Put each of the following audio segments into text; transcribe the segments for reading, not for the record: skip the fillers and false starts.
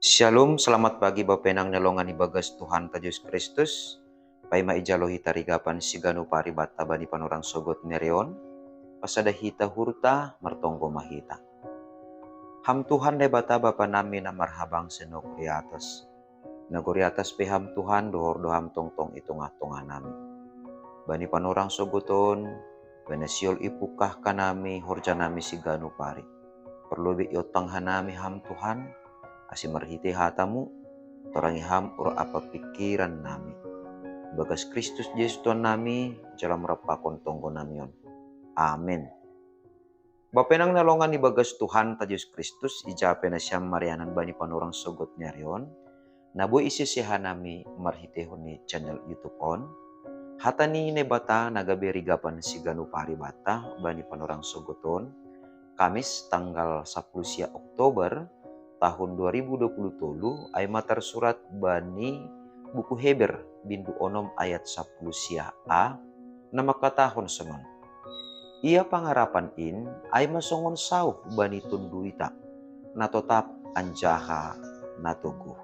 Shalom, selamat pagi Bapenang nelongan ibagas Tuhan Yesus Kristus. Pai maijalohi tarigapan siganu paribata bani panorang sogot nerion. Pasada hita hurta martonggo mahita. Ham Tuhan debata bapa nami na marhabang senok atas. Nagori atas peham Tuhan dohor doham tongtong itong-atong nami. Bani panorang sogoton, benesiol ipukah kanami horja nami siganu pari. Perlu iotang hanami ham Tuhan, asi marhiti hatamu, torangi ham uro apa pikiran nami. Bagas Kristus Yesus Tuhan nami, jalan merapakon tonggo namion. Amin. Bapenang nalongan ni bagas Tuhan ta Yesus Kristus, ijape na siyam marianan bani panurang sogot nyarion. Nabu isisihan nami marhitehon ni channel YouTube on. Hata ni nebata nagaberi gapan si ganu paribata bani panurang sogoton. Kamis tanggal 10 Oktober tahun 2020 ay matar surat bani buku Heber bindu onom ayat 10 a na makatahon seman. Ia pangarapan in ay masongon sauh bani tunduita na totap anjaha na tuguh.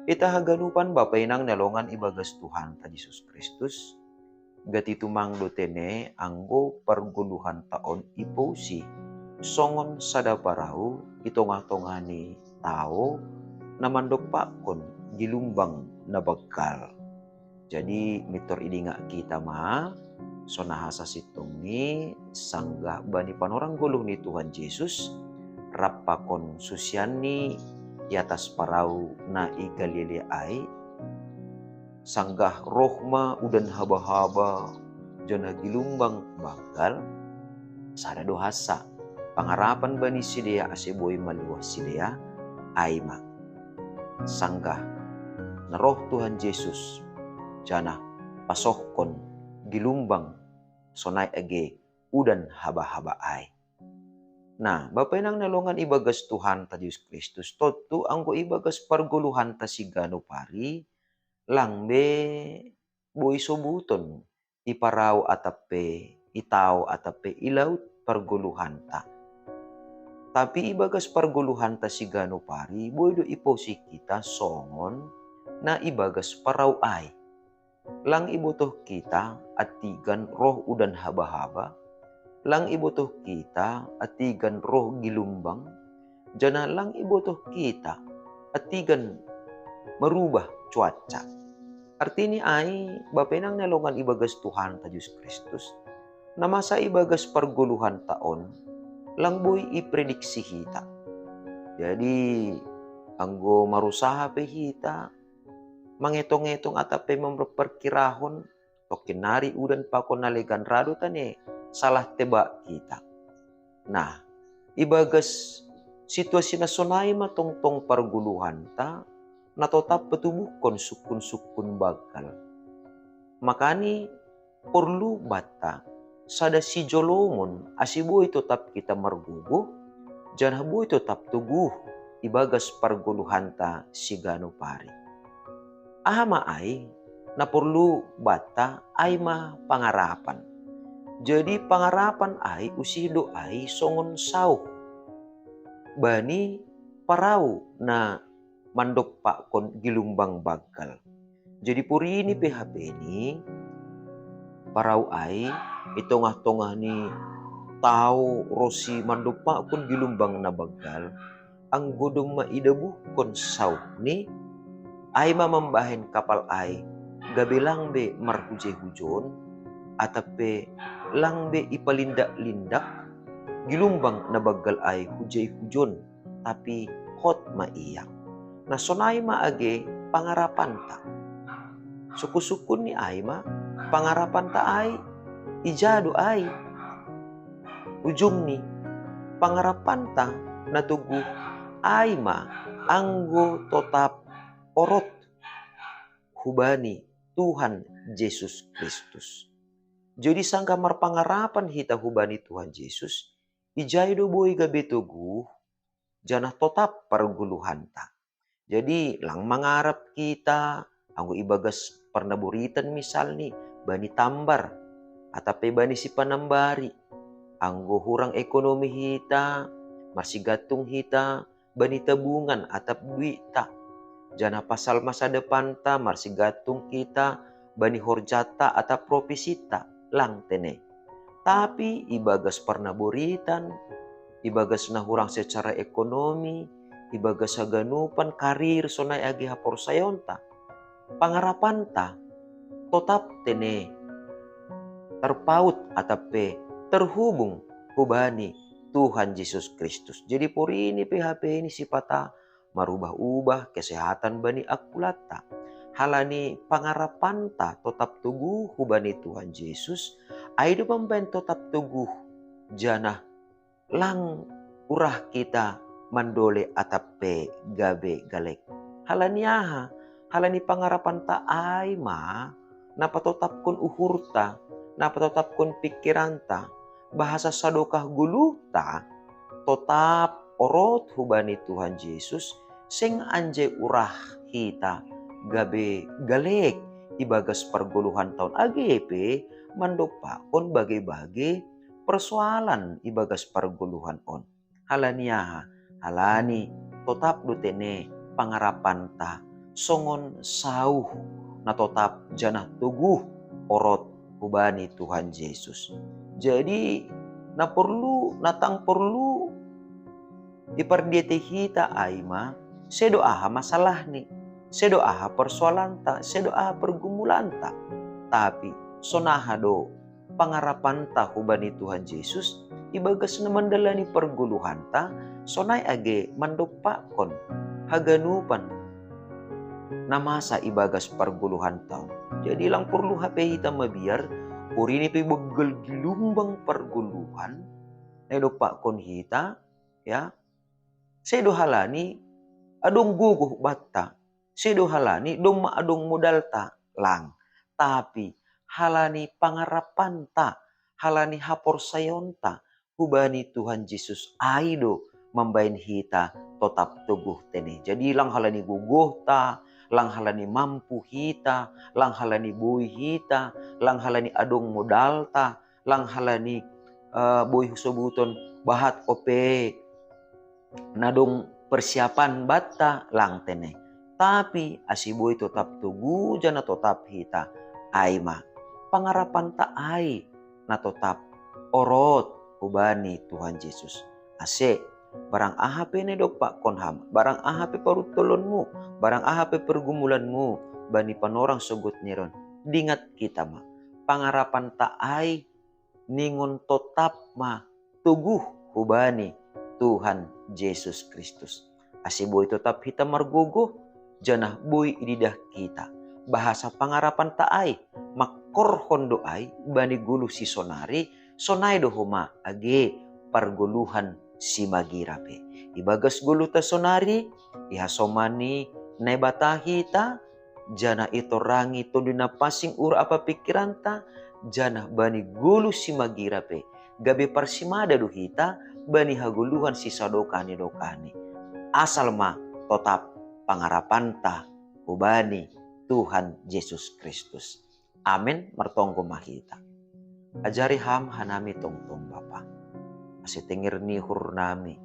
Ita haganupan bapainang nalongan ibagas Tuhan ta Yesus Kristus. Gatitumang lutene anggo perguluhan taon iposi songon sada parau itong-atongani tao na mandokpakon gilumbang na bagkal. Jadi mitor idinga kita sonahasa sitong ni sanggah bani panorang gulong ni Tuhan Yesus rapakon susian ni iatas parau na igalile ay sanggah rohma udan haba-haba jana gilumbang bagkal sada dohasa pangarapan bani sidea aseboy maluwas sidea aima sanggah na roh Tuhan Yesus jana pasohkon gilumbang sonay age udan haba-haba ay. Nah, bapenang nalongan ibagas Tuhan ta Yesus Kristus totu anggo ibagas parguluhan ta sigano pari langbe boy sobuton iparau atape itaw atape ilaut parguluhan ta. Tapi ibagas parguluhan ta sigano pari boy do iposi kita songon na ibagas parau ay. Lang ibutuh kita atigan roh udan haba-haba. Lang ibutuh kita atigan roh gilumbang. Jana lang ibutuh kita atigan merubah cuaca. Artinya ay bapenang nalongan ibagas Tuhan ta Yesus Kristus. Na masa ibagas parguluhan taon lang boy iprediksi kita. Jadi anggo marusaha pe kita mangetong-etong atape memperkirahon tokinari udan pakon nalegan rado tane salah tebak kita. Nah, ibagas situasi na sonay matongtong parguluhan ta na totap petubukon sukun-sukun bagkal. Makani perlu bata sada si jolomon asiboy totap kita margugo jan haboy totap tuguh ibagas parguluhan ta sigano pari. Ahama ay na perlu bata ay ma pangarapan. Jadi pangarapan ay usido ay songon sauh bani parau na mandok pakon gilumbang bagkal. Jadi puri ini PHP ini parau ay itongah-tongah ni tao rosi mandok pakon gilumbang na bagkal ang godong maidabuh kon sauh ni ay mamambahin kapal ay gabilang be marhuje-hujon atape lang be ipalindak-lindak gilumbang na baggal ay hujay-hujon tapi hot maiyak. Na sonay maage pangarapan ta. Sukusukun ni Aima pangarapan ta ay ijado ay ujung ni pangarapan ta natuguh Aima anggo totap orot hubani Tuhan Yesus Kristus. Jadi sangka marpangarapan hita hubani Tuhan Yesus, ijay do boy gabi tuguh, janah totap parguluhan ta. Jadi lang mangarap kita, anggo ibagas parnaburitan misal ni, bani tambar, atape bani si panambari, anggo hurang ekonomi hita, marsigatung hita, bani tabungan atap duita. Jana pasal masa depan ta marsi gatung kita bani horjata atap profesita lang tene. Tapi ibagas pernaburitan, ibagas nahurang secara ekonomi, ibagas haganupan karir sonay agi hapor sayonta. Pangarapan ta tetap tene terpaut atape terhubung hubani Tuhan Yesus Kristus. Jadi puri ini PHP ini sipata marubah-ubah kesehatan bani akulata. Halani pangarapan ta tetap teguh hubani Tuhan Yesus. Aido pemben tetap teguh janah lang urah kita mandole atape gabe galek. Halani aha, halani pangarapan ta ay ma napatotap kun uhurta, napatotap kun pikiran ta, bahasa sadokah guluta, tetap orot hubani Tuhan Yesus, sing anje urah kita gabe galek ibagas perguluhan tahun AGP mandopa on bagai-bagai persoalan ibagas perguluhan on. Halania, halani tetap dutene pangarapan ta, songon sauh na tetap janah tuguh orot hubani Tuhan Yesus. Jadi natang perlu diperdiete hita aima sedoa masalah ni, sedoa persoalan ta, sedoa pergumulan ta. Tapi sonahado pangarapan ta hubani Tuhan Yesus ibagas na mandalani perguluhan ta sonay age mandopakon haganupan na masa ibagas perguluhan taon. Jadi lang perlu HP kita mabiar puri ni pibaggal gilumbang perguluhan na idopakon hita ya. Sedo halani adong guguh batta, sedo halani dong maadong modal ta lang. Tapi halani pangarapan ta, halani hapor sayon ta, hubani Tuhan Yesus aido membain hita tetap teguh tene. Jadi lang halani guguh ta, lang halani mampu hita, lang halani bui hita, lang halani adong modal ta, lang halani bui sebuton bahat ope nadong persiapan bata lang tene. Tapi asiboy tetap tugu jana tetap hita aima pangarapan ta ay na tetap orot hubani Tuhan Yesus. Ase barang ahape ne dokpak konham, barang ahape parutulonmu, barang ahape pergumulanmu bani panorang sugut niron. Dingat kita ma pangarapan ta ay ningon tetap ma tuguh hubani Tuhan Yesus Kristus. Asiboy tetap hita marguguh janah boy ididah kita. Bahasa pangarapan taay makorhon doay bani gulu si sonari sonay dohuma age parguluhan si magirape. Ibagas gulu ta sonari ihasomani naibata hita jana ito rangi to dinapasing ura apa pikiran ta jana bani gulu si magirape. Gabi parsimada do hita bani haguluhan si sadokani dokani. Asal ma tetap pangarapan ta hubani Tuhan Yesus Kristus. Amin martonggo mahita. Ajari ham hanami tongtong Bapa. Asitengir ni hurnami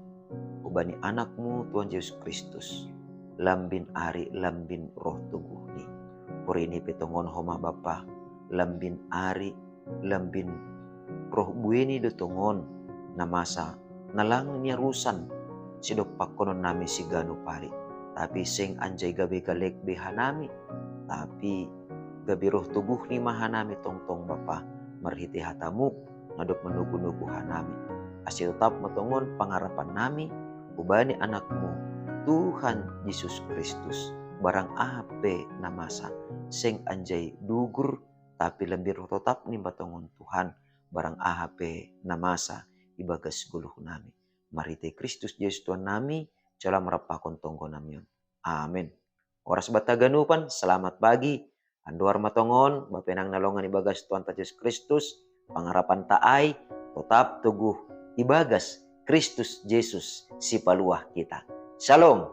hubani anakmu Tuhan Yesus Kristus. Lambin ari lambin roh tubuh ni. Purini petongon homa Bapa. Lambin ari lambin roh bueni dotongon namasa nalang niya rusan sidok konon nami si gano pari. Tapi sing anjay gabi galek behanami. Tapi gabi roh tubuh ni mahanami tongtong Bapa. Marhiti hatamu ngadok menugu-nugu hanami. Asil tetap matongon pangarapan nami. Ubani anakmu Tuhan Yesus Kristus. Barang ape namasa. Sing anjay dugur. Tapi lebih roh tetap ni matongon Tuhan. Barang ape namasa. Ibagas guluh nami. Marhiti Kristus Yesus Tuhan nami. Jala merapakon tonggo namion. Amin. Oras bataganupan, selamat pagi. Anduar matongon, bapenang nalongan ibagas Tuhan Yesus Kristus. Pangarapan taay, tetap teguh ibagas Kristus Yesus si paluah kita. Shalom.